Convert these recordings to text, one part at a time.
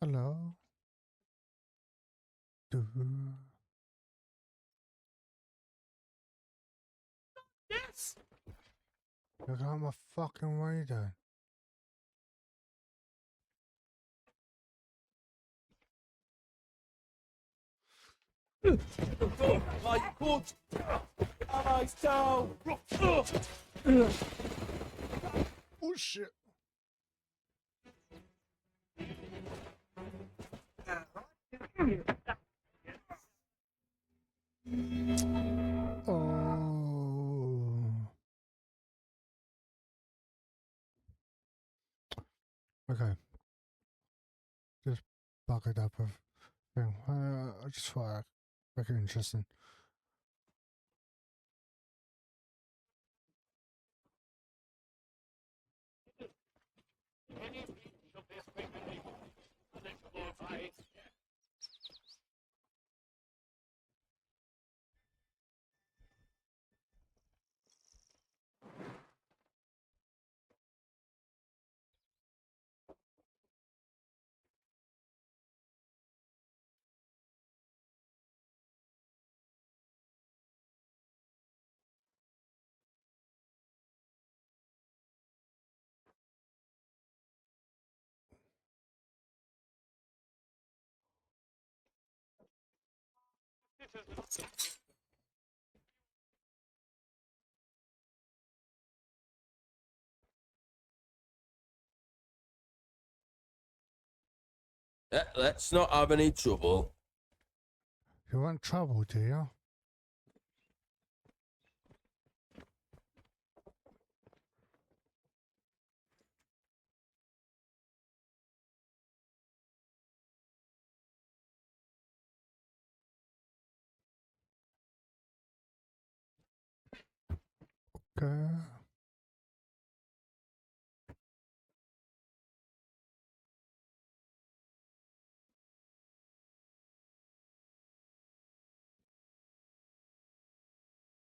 Hello. Doo. Yes. Look out my fucking way then. My foot. Allies down. Oh shit. Oh. Okay. Just buck it up with thing. I just thought I'd make it interesting. Let's not have any trouble. You want trouble, do you? Okay.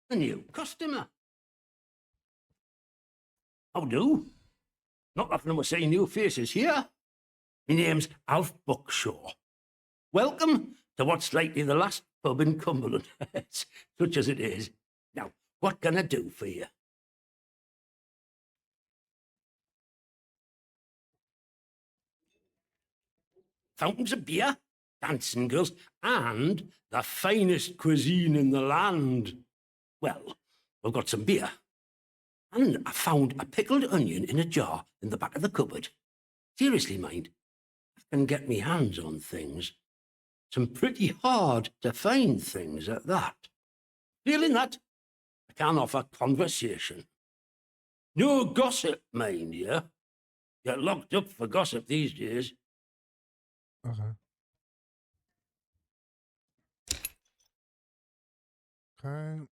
A new customer. How do? Not often we're seeing new faces here. My name's Alf Buckshaw. Welcome to what's likely the last pub in Cumberland, such as it is. Now, what can I do for you? Fountains of beer, dancing girls, and the finest cuisine in the land. Well, we've got some beer. And I found a pickled onion in a jar in the back of the cupboard. Seriously, mind, I can get me hands on things. Some pretty hard to find things at that. Feeling that, I can offer conversation. No gossip, mind you. You're locked up for gossip these days. Okay. Okay.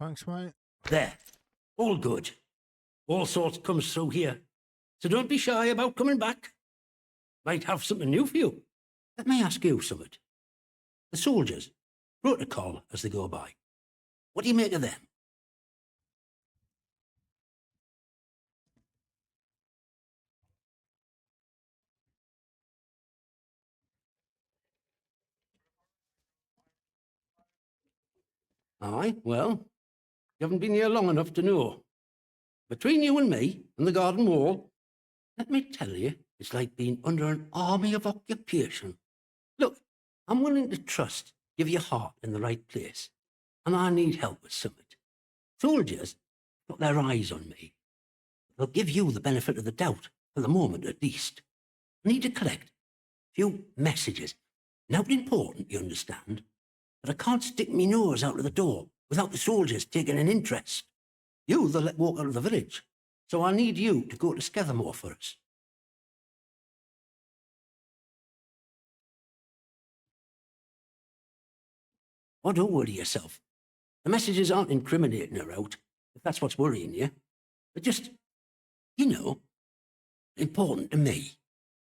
Thanks, mate. There. All good. All sorts comes through here. So don't be shy about coming back. Might have something new for you. Let me ask you something. The soldiers, protocol as they go by. What do you make of them? Aye, well, you haven't been here long enough to know. Between you and me and the garden wall, Let me tell you, it's like being under an army of occupation. Look, I'm willing to trust, give your heart in the right place, and I need help with something. Soldiers got their eyes on me. They'll give you the benefit of the doubt, for the moment at least. I need to collect a few messages. Not important, you understand, but I can't stick me nose out of the door without the soldiers taking an interest. You they'll let walk out of the village, so I need you to go to Skethermore for us. Oh, don't worry yourself. The messages aren't incriminating her out, if that's what's worrying you. They're just, you know, important to me.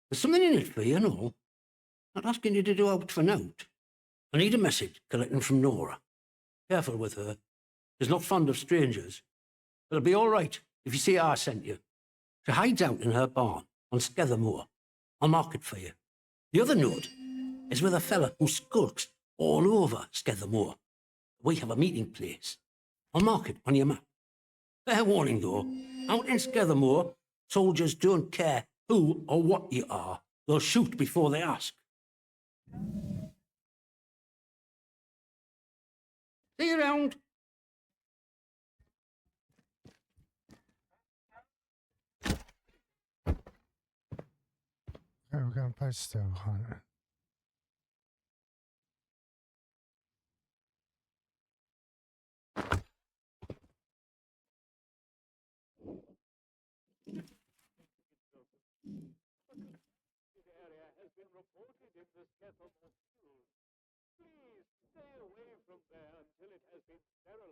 There's something in it for you and all. Not asking you to do out for note. I need a message collecting from Nora. Careful with her. She's not fond of strangers. It'll be all right if you see I sent you. She hides out in her barn on Skethermore. I'll mark it for you. The other note is with a fella who skulks all over Skethermore. We have a meeting place. I'll mark it on your map. Fair warning, though. Out in Skethermore, soldiers don't care who or what you are. They'll shoot before they ask. See you around. Okay, we're going to play still, Hunter.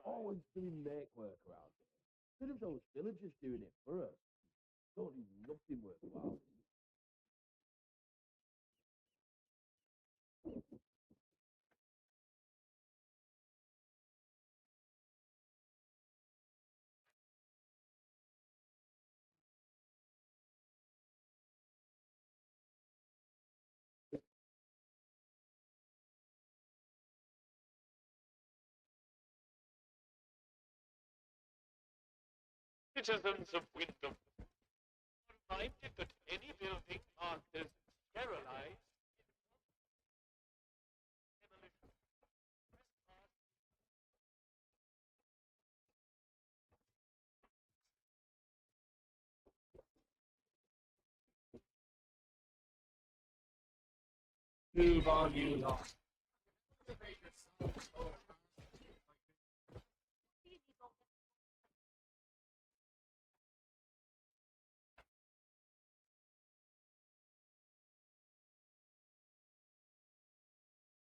Always doing make work around here. Instead of those villagers doing it for us. Don't do nothing worthwhile. Citizens of Wyndham, reminded that any building marked as sterilized move on, you lot.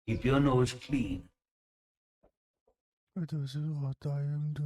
Keep your nose clean. 这就是我答应的。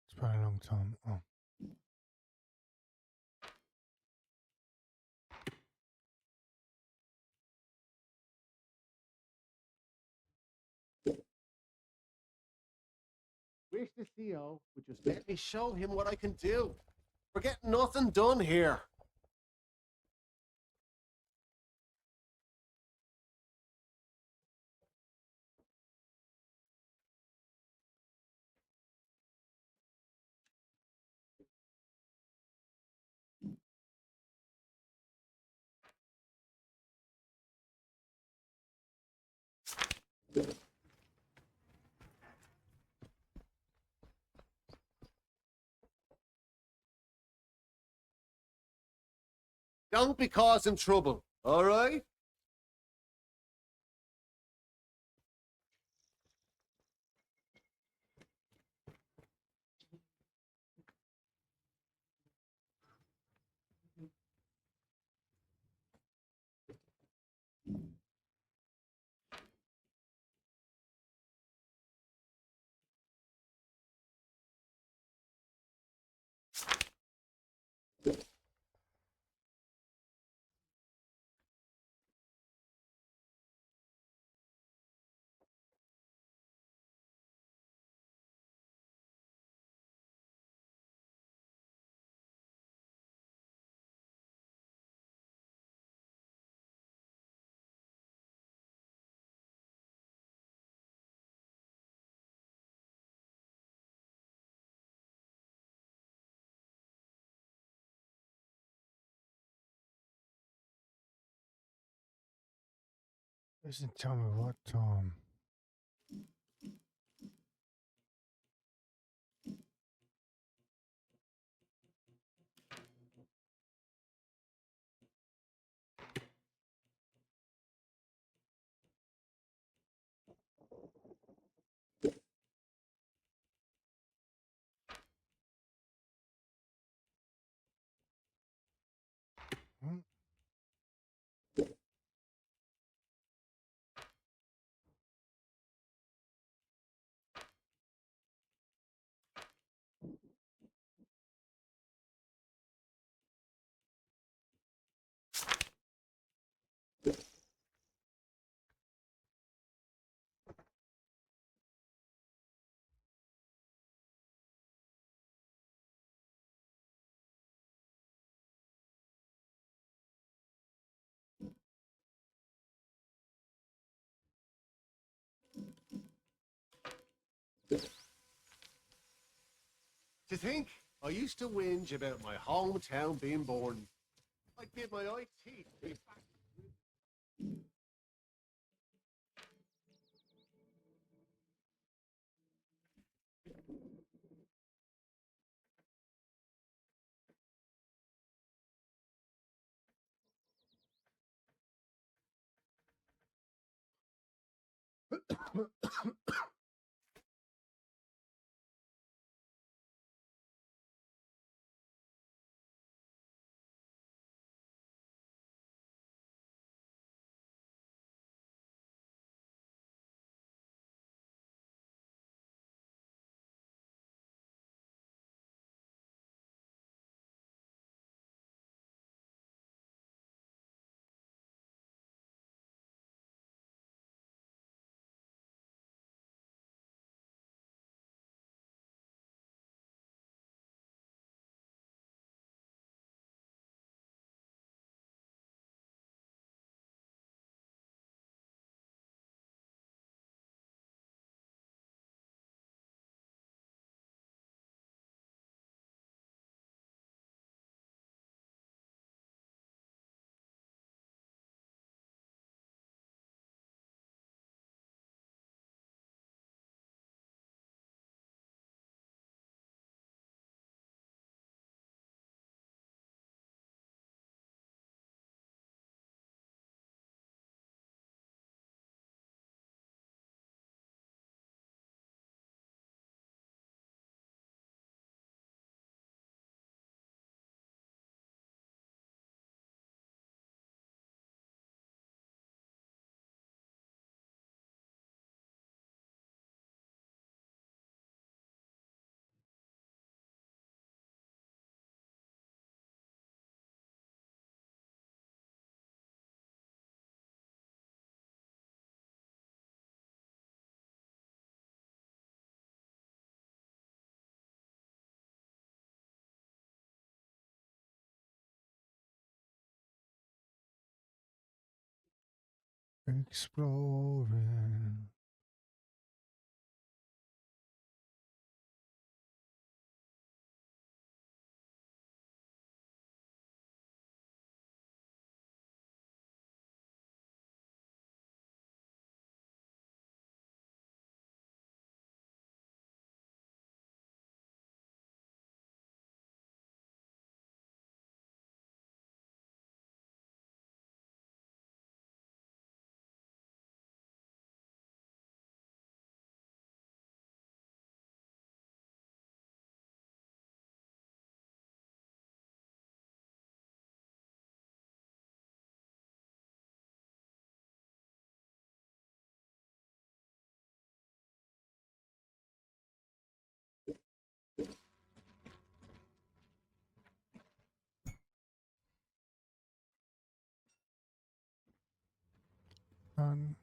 It's been a long time. Oh. wish the CEO would just let me show him what I can do. We're getting nothing done here. Don't be causing trouble, all right? Doesn't tell me what hmm? To think, I used to whinge about my hometown being boring. I did my IT. Exploring. And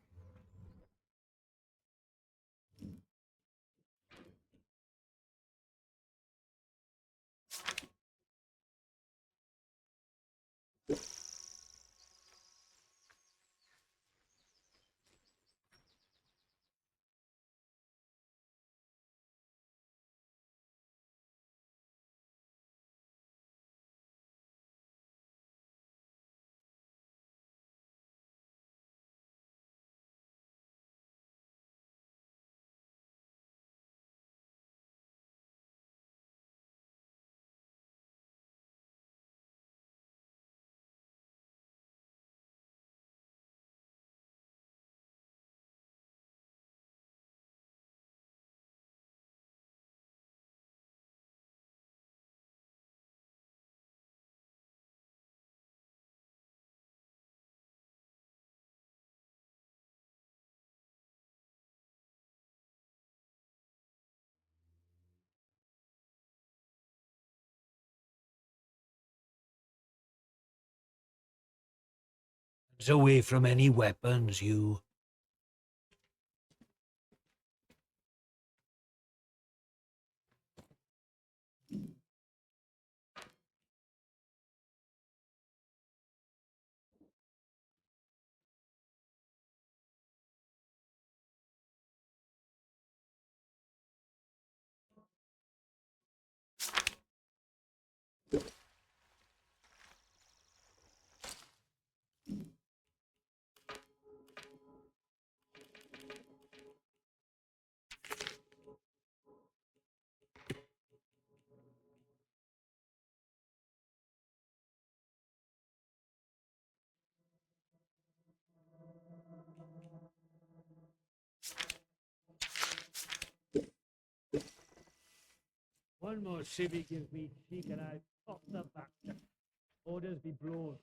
Hands away from any weapons, you. One more civvy gives me cheek and I pop the back. Orders be blown.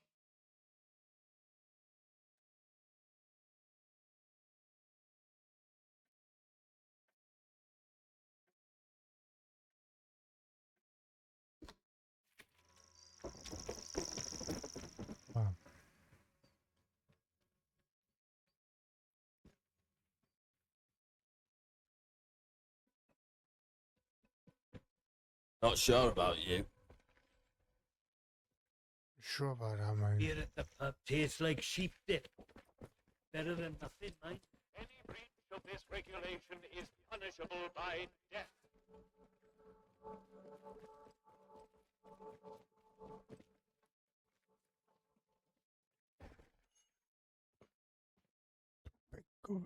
wow. Not sure about you. Sure about that, mate. Beer at the pub tastes like sheep dip. Better than nothing, mate. Any breach of this regulation is punishable by death. Go.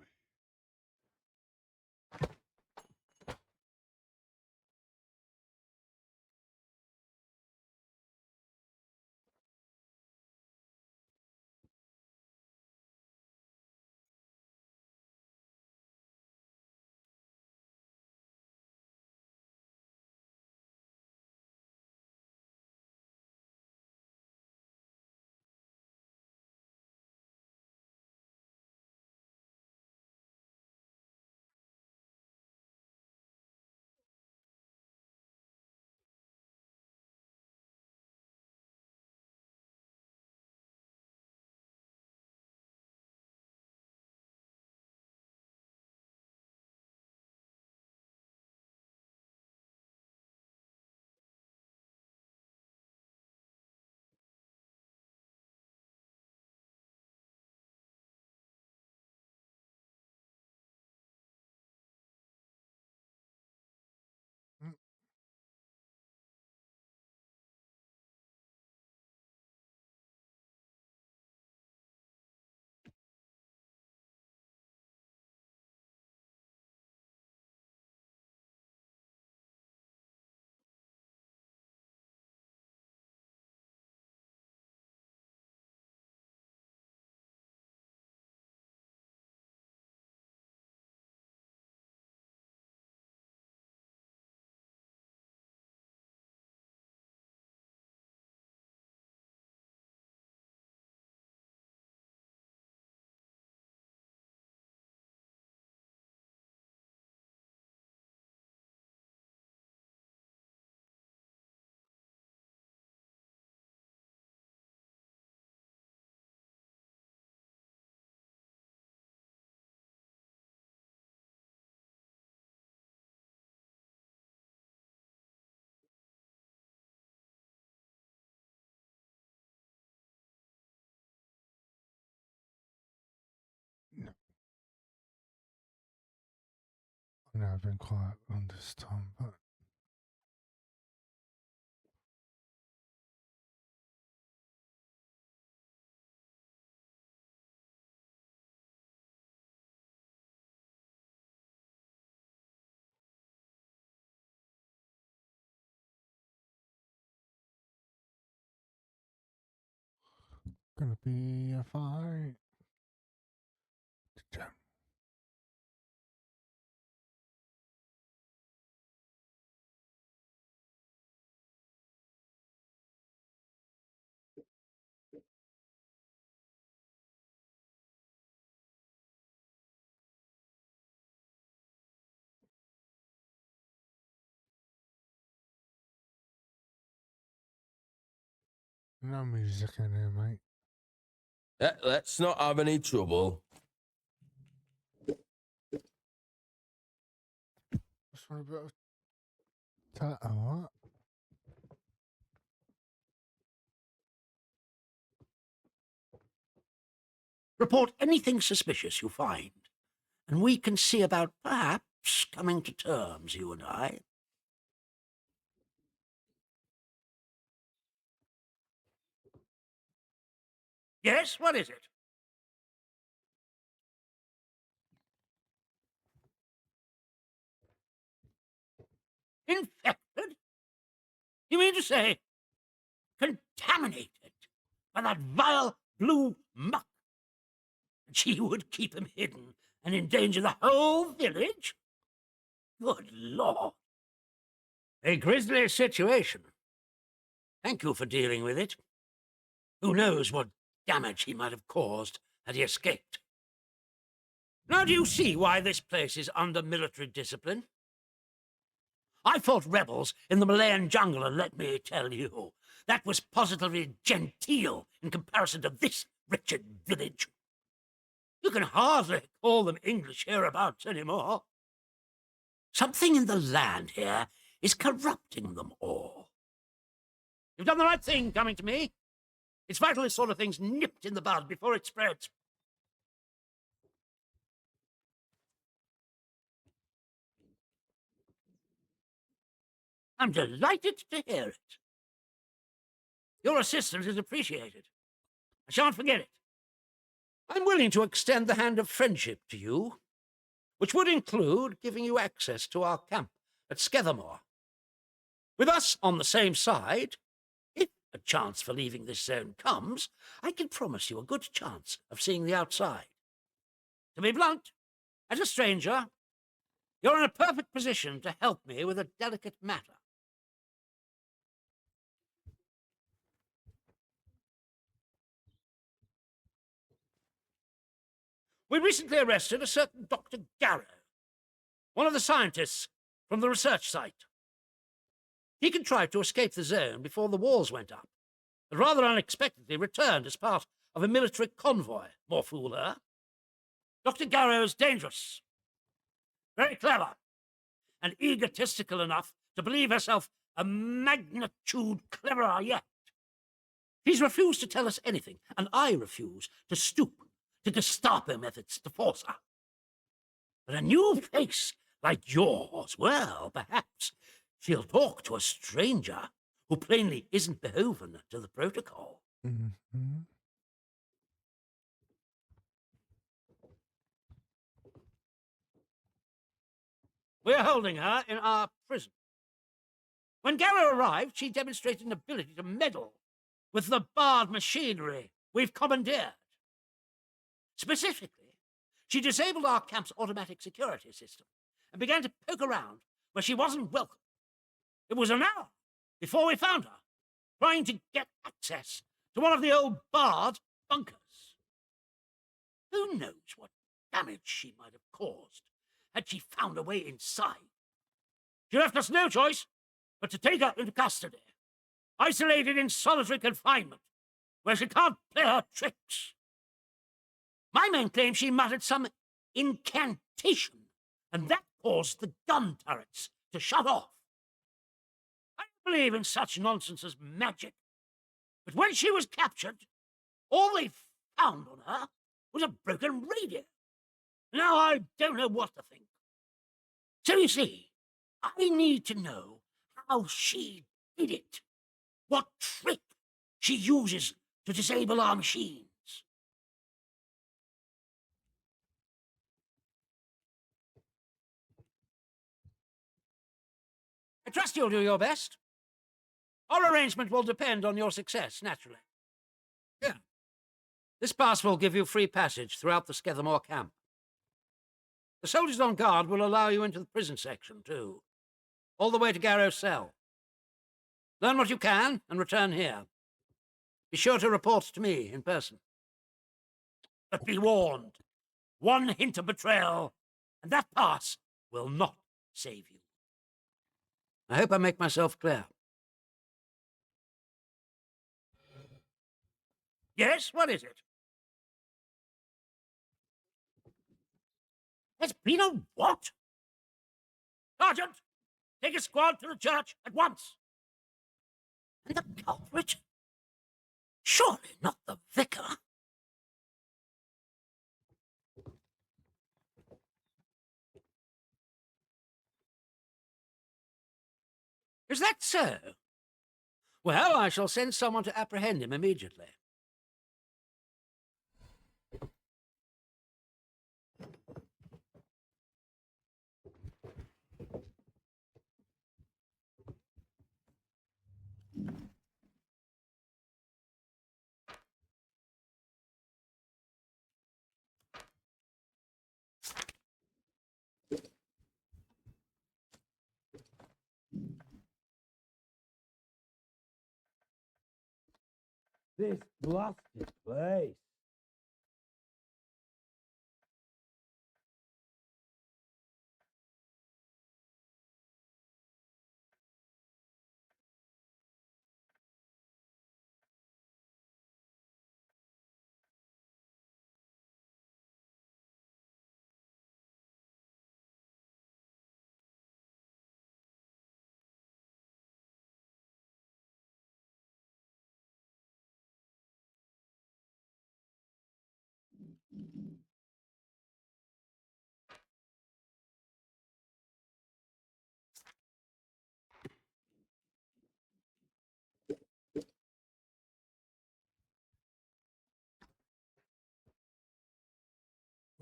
I know I've been quiet on this time, but gonna be a fight. No music in here, mate. Let's not have any trouble. Just want a bit of what? Report anything suspicious you find, and we can see about perhaps coming to terms, you and I. Yes, what is it? Infected? You mean to say contaminated by that vile blue muck? And she would keep him hidden and endanger the whole village? Good Lord. A grisly situation. Thank you for dealing with it. Who knows what damage he might have caused had he escaped. Now do you see why this place is under military discipline? I fought rebels in the Malayan jungle, and let me tell you, that was positively genteel in comparison to this wretched village. You can hardly call them English hereabouts anymore. Something in the land here is corrupting them all. You've done the right thing coming to me. It's vital this sort of thing's nipped in the bud before it spreads. I'm delighted to hear it. Your assistance is appreciated. I shan't forget it. I'm willing to extend the hand of friendship to you, which would include giving you access to our camp at Skethermore. With us on the same side, if a chance for leaving this zone comes, I can promise you a good chance of seeing the outside. To be blunt, as a stranger, you're in a perfect position to help me with a delicate matter. We recently arrested a certain Dr. Garrow, one of the scientists from the research site. He contrived to escape the zone before the walls went up, but rather unexpectedly returned as part of a military convoy. More fool her. Dr. Garrow is dangerous, very clever, and egotistical enough to believe herself a magnitude cleverer yet. He's refused to tell us anything, and I refuse to stoop to Gestapo methods to force her. But a new face like yours, well, perhaps she'll talk to a stranger who plainly isn't beholden to the protocol. Mm-hmm. We're holding her in our prison. When Garrow arrived, she demonstrated an ability to meddle with the barred machinery we've commandeered. Specifically, she disabled our camp's automatic security system and began to poke around where she wasn't welcome. It was an hour before we found her, trying to get access to one of the old barred bunkers. Who knows what damage she might have caused had she found a way inside. She left us no choice but to take her into custody, isolated in solitary confinement, where she can't play her tricks. My men claim she muttered some incantation, and that caused the gun turrets to shut off. I don't believe in such nonsense as magic, but when she was captured, all they found on her was a broken radio. Now I don't know what to think. So you see, I need to know how she did it. What trick she uses to disable our machines. I trust you'll do your best. Our arrangement will depend on your success, naturally. Yeah. This pass will give you free passage throughout the Skethermore camp. The soldiers on guard will allow you into the prison section, too. All the way to Garrow's cell. Learn what you can and return here. Be sure to report to me in person. But be warned. One hint of betrayal, and that pass will not save you. I hope I make myself clear. Yes, what is it? There's been a what? Sergeant, take a squad to the church at once. And the culprit? Surely not the vicar. Is that so? Well, I shall send someone to apprehend him immediately. This blasted place.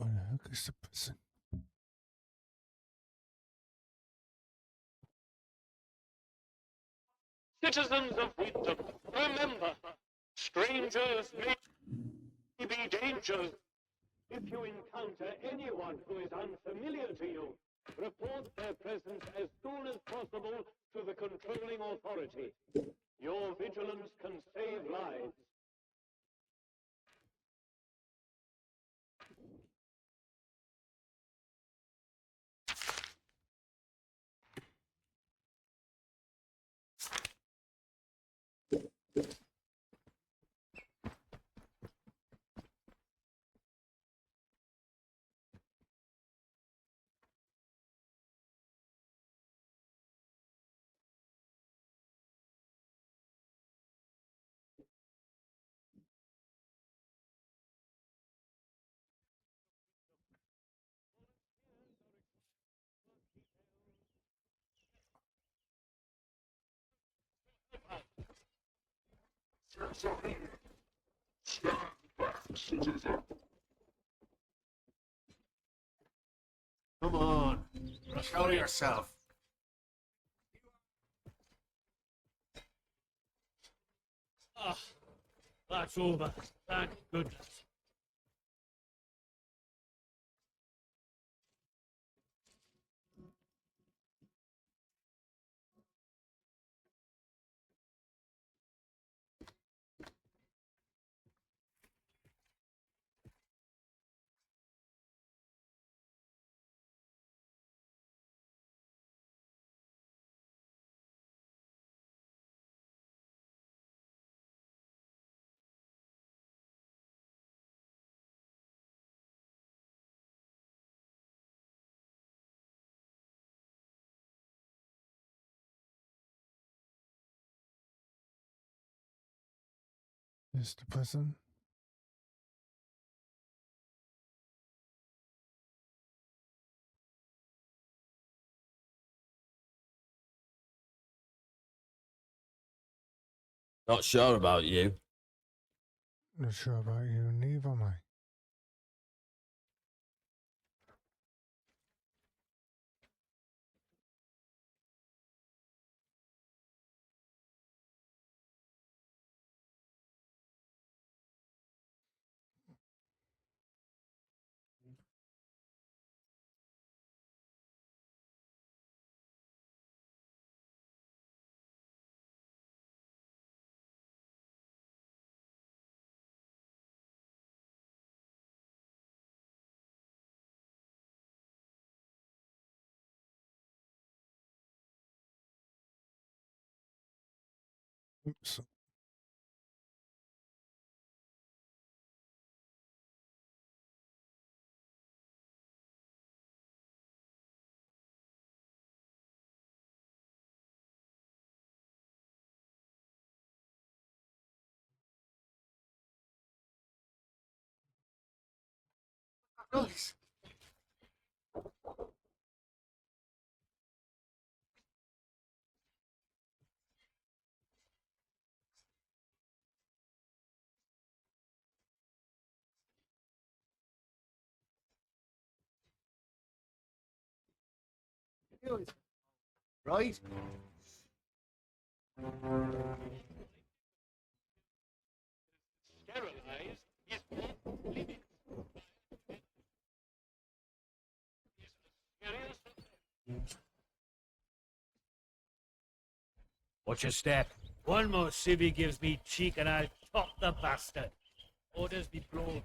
What the heck is the prison? Citizens of Wyndham, remember, strangers may be dangers. If you encounter anyone who is unfamiliar to you, report their presence as soon as possible to the controlling authority. Your vigilance can save lives. Come on, show yourself. Ah, that's over. Thank goodness. Is the prison? Not sure about you. Not sure about you neither, mate. Oops. Nice. Right? Sterilized is off limits. Serious? Watch your step. One more civvy gives me cheek and I'll top the bastard. Orders be blown.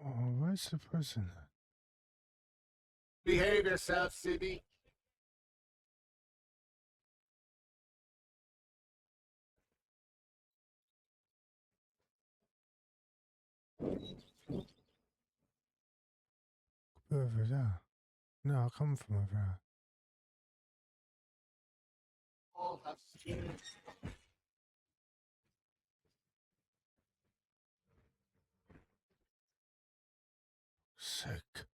Oh, where's the prison? Behave yourself, Sibby. Over there. No, I come from over there. All have skin. Sick.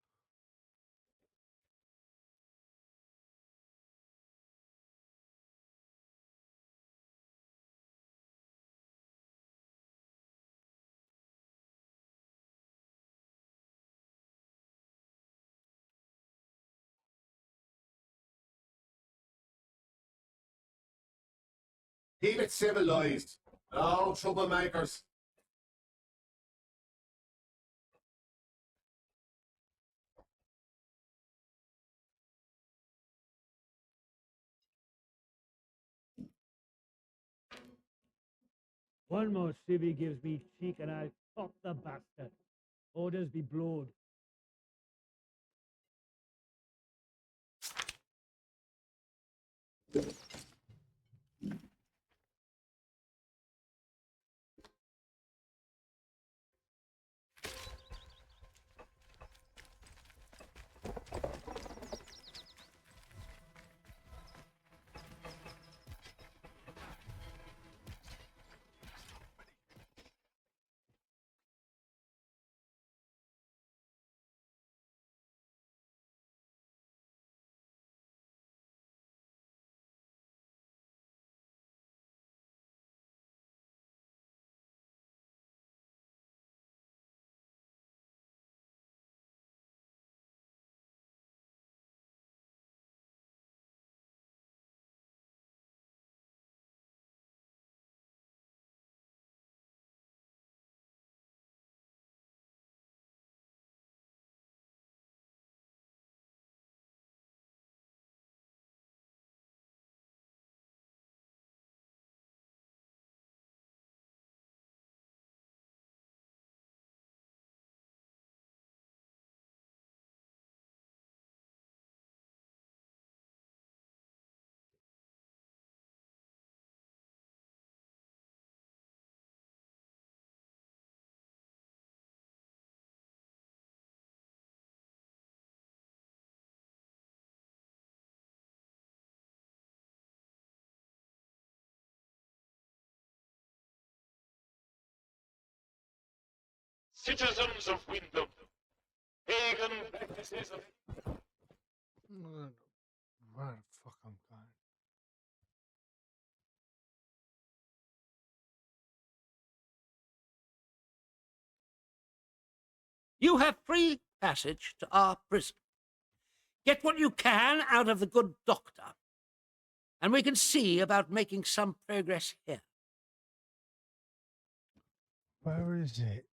Keep it civilized. No troublemakers. One more civvy gives me cheek and I'll top the bastard. Orders be blowed. Citizens of Wyndham, pagan practices of Where the fuck I'm going? You have free passage to our prison. Get what you can out of the good doctor, and we can see about making some progress here. Where is it?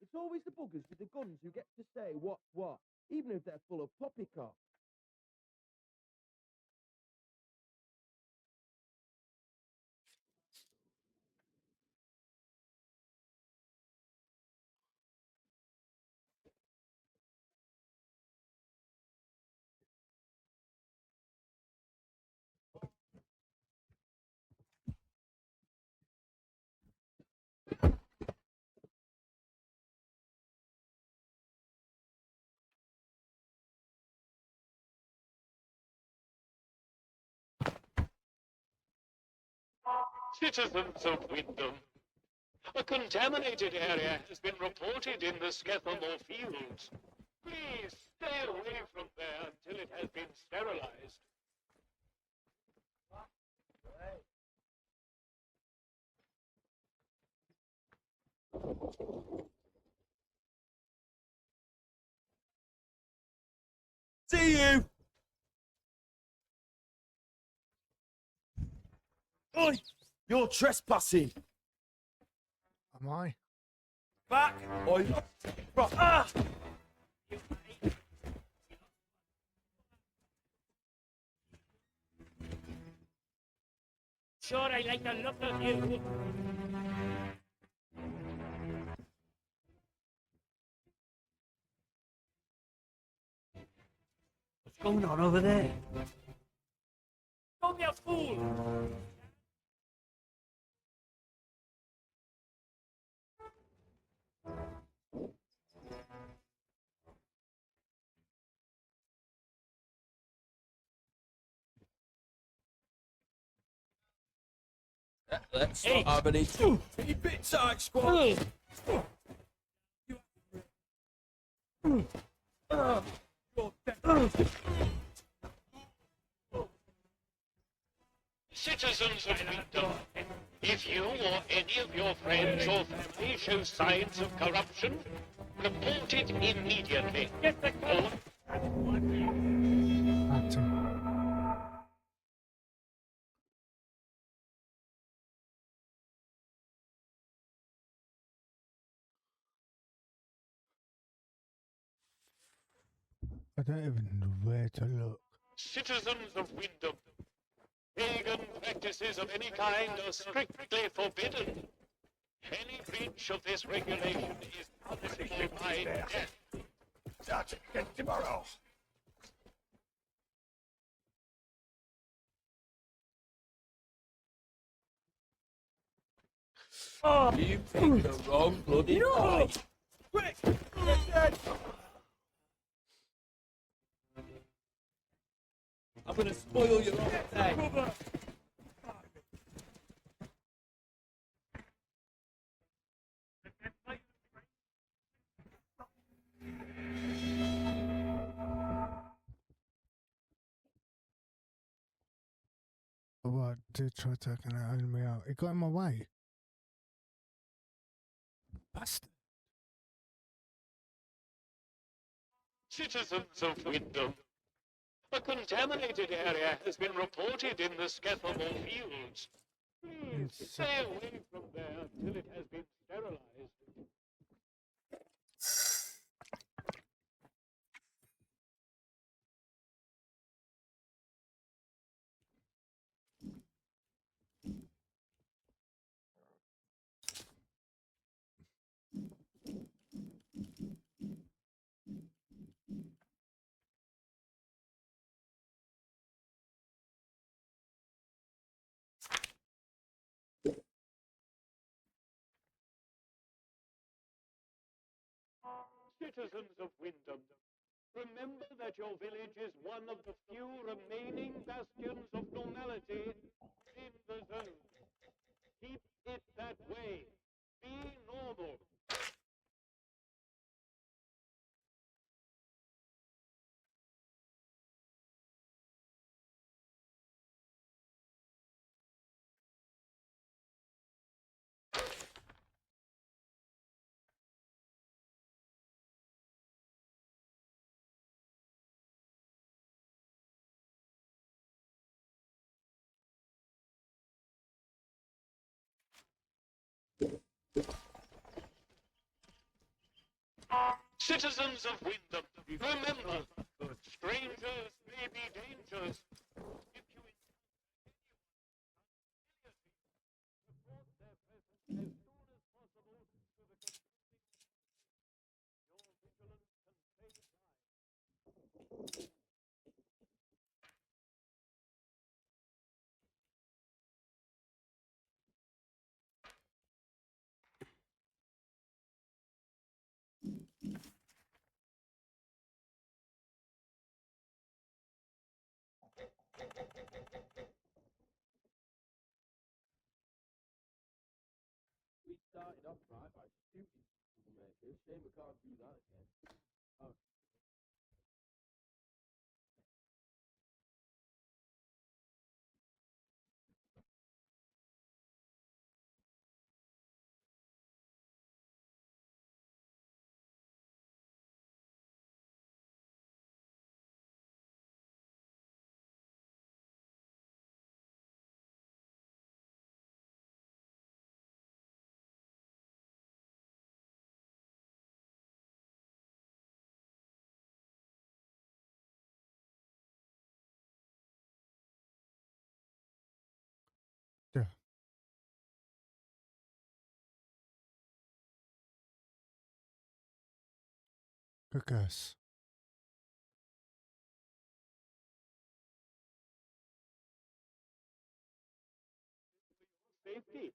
It's always the buggers with the guns who get to say what's what, even if they're full of poppycock. citizens of Wyndham. A contaminated area has been reported in the Skethamore fields. Please stay away from there until it has been sterilized. See you! Oi! You're trespassing! Am I? Back! Oi! Ah! Sure, I like the look of you. What's going on over there? Don't be a fool! Let's not have any too bit tight, squad. Citizens of Wyndham, if you or any of your friends or family show signs of corruption, report it immediately. Get the gun! Atom. I don't even know where to look. Citizens of Wyndham, pagan practices of any kind are strictly forbidden. Any breach of this regulation is punishable by death. Start again tomorrow. You picked the wrong bloody fight. Quick! I'm gonna spoil your whole day. Oh, I did try taking that enemy out. It got in my way. Bastard. Citizens of Wyndham, a contaminated area has been reported in the Skethamore fields. Please stay away from there until it has been sterilized. Citizens of Wyndham, remember that your village is one of the few remaining bastions of normality in the zone. Keep it that way. Be normal. Citizens of Wyndham, remember, strangers may be dangers. If you report their presence as soon as possible to the controlling. Your vigilance can save lives. We started off right by shooting troublemakers. Shame we can't do that again. Oh, Yeah. Good guess. Safety.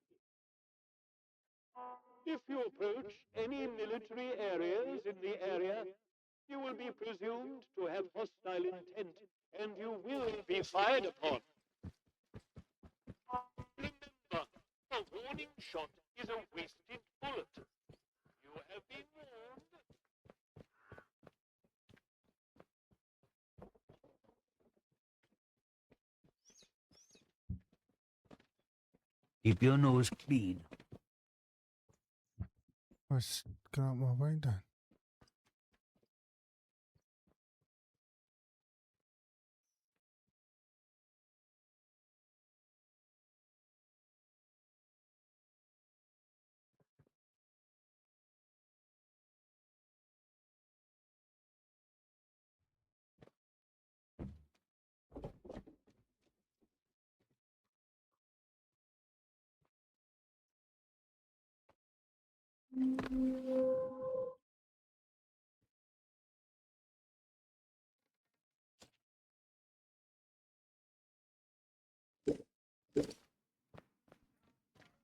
If you approach any military areas in the area, you will be presumed to have hostile intent, and you will be fired upon. Remember, a warning shot is a wasted bullet. You have been warned. Keep your nose clean. Let's get out my way then.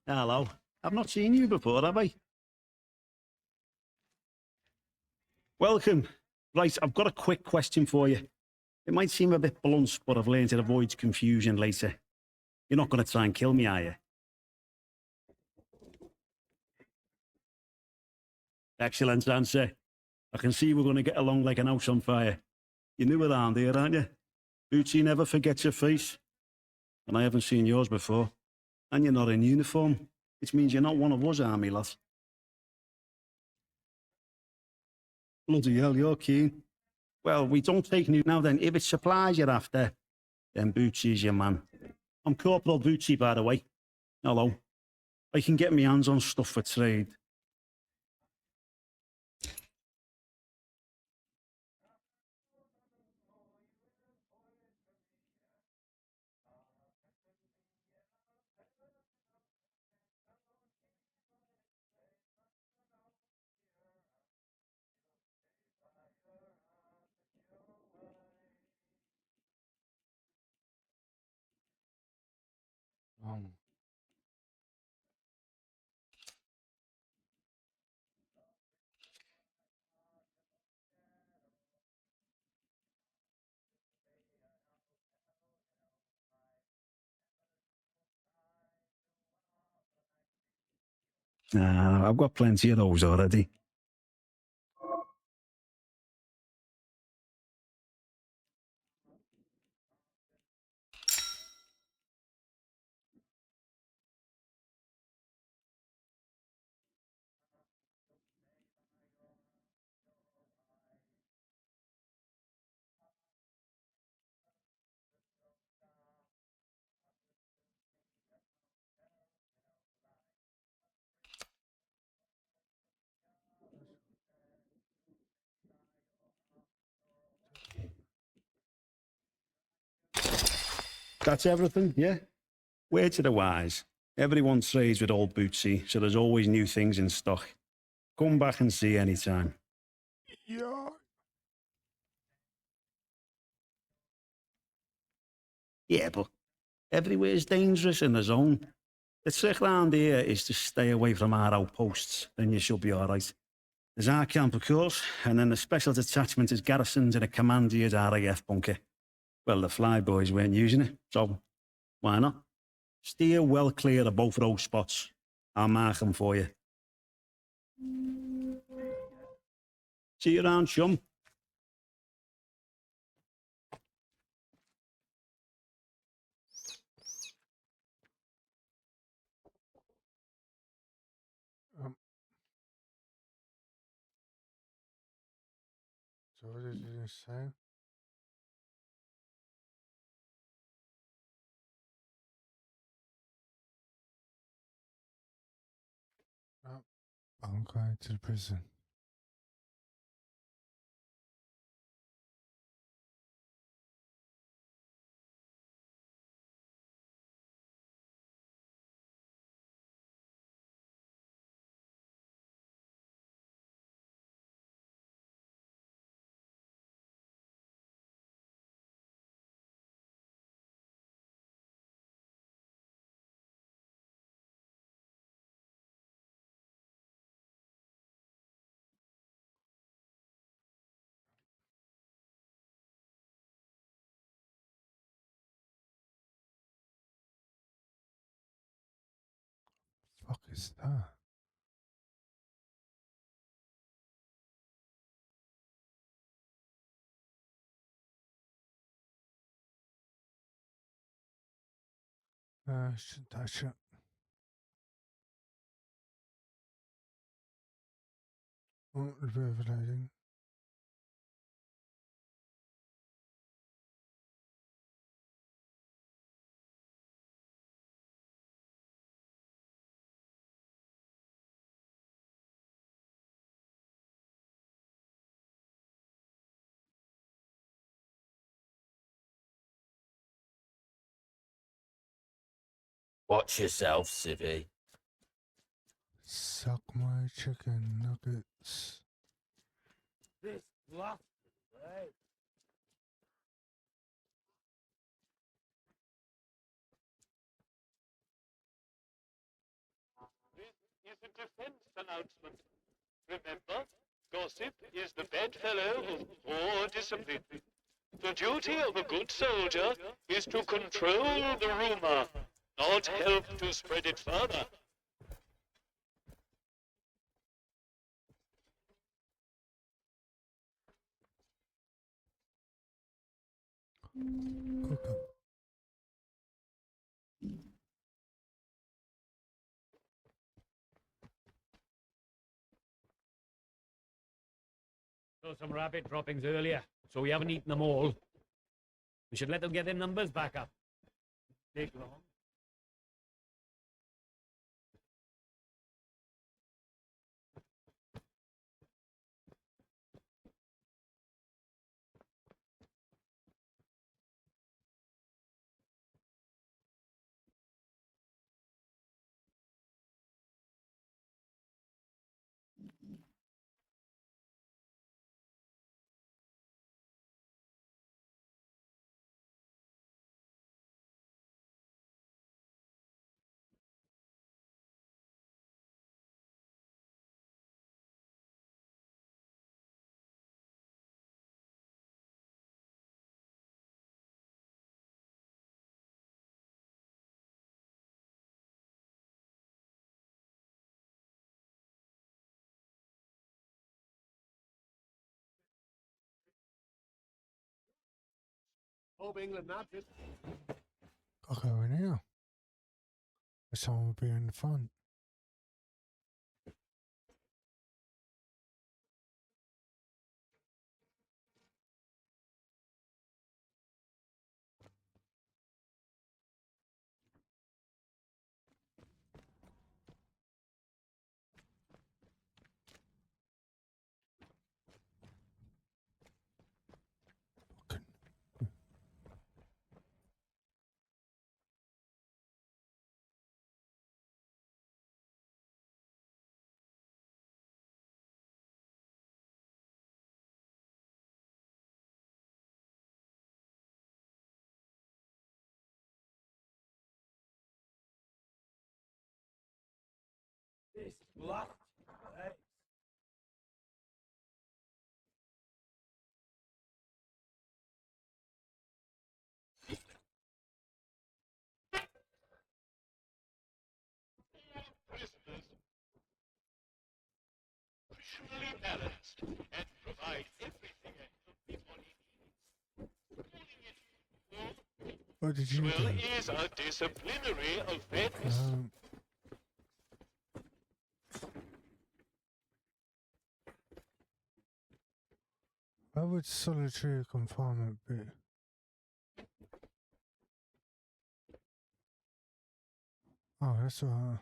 Hello. I've not seen you before, have I? Welcome. Right, I've got a quick question for you. It might seem a bit blunt, but I've learned it avoids confusion later. You're not going to try and kill me, are you? Excellent answer. I can see we're going to get along like an house on fire. You're new around here, aren't you? Bootsy never forgets your face. And I haven't seen yours before. And you're not in uniform, which means you're not one of us army lads. Bloody hell, you're keen. Well, we don't take new now then. If it's supplies you're after, then Bootsy's your man. I'm Corporal Bootsy, by the way. Hello. I can get my hands on stuff for trade. Nah, I've got plenty of those already. That's everything, yeah? Word to the wise. Everyone trades with old Bootsy, so there's always new things in stock. Come back and see anytime. Yeah. Yeah, but everywhere's dangerous in the zone. The trick round here is to stay away from our outposts, then you should be all right. There's our camp, of course, and then the special detachment is garrisoned in a commandeered RAF bunker. Well, the flyboys weren't using it, so why not? Steer well clear of both of those spots. I'll mark them for you. See you around, chum. So what did you say? I'm going to the prison. Fuck is that? Shouldn't touch it. Oh, revelating. Watch yourself, civvy. Suck my chicken nuggets. This bluff, right? This is a defense announcement. Remember, gossip is the bedfellow of poor discipline. The duty of a good soldier is to control the rumor, not help to spread it further. Cook 'em. Saw some rabbit droppings earlier, so we haven't eaten them all. We should let them get their numbers back up. Take long. hope England nabbed it. I'll go in here. Someone will be in the front. This blood. Prisoners rationally balanced and provide everything everybody needs. What did you Well, do? is a disciplinary offense. Where would solitary confinement be? Oh, that's right.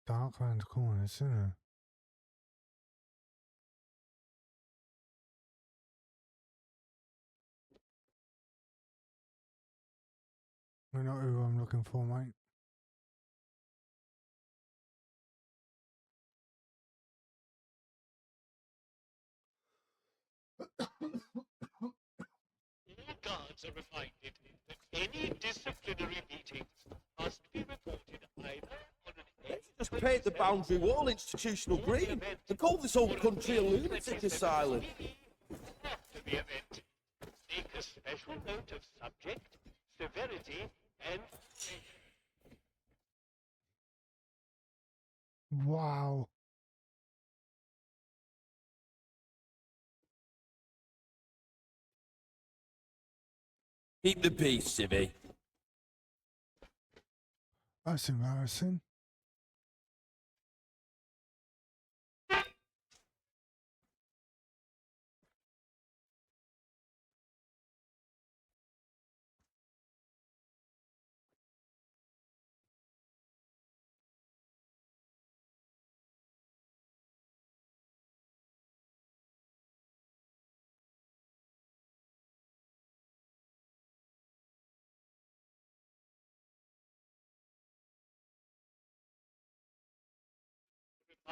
Dark round the corners, isn't it? We're not who I'm looking for, mate. All guards are reminded that any disciplinary meetings must be reported either on an Just paint the boundary wall institutional green and call this whole country a lunatic asylum. after the event. Make a special note of subject, severity, and Wow. Keep the peace, Civvy. That's embarrassing.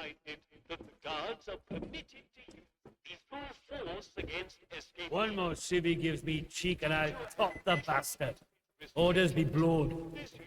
reminded that the guards are permitted to use lethal force against escaping. One more civvy gives me cheek and I'll top the bastard. Orders be blowed. This use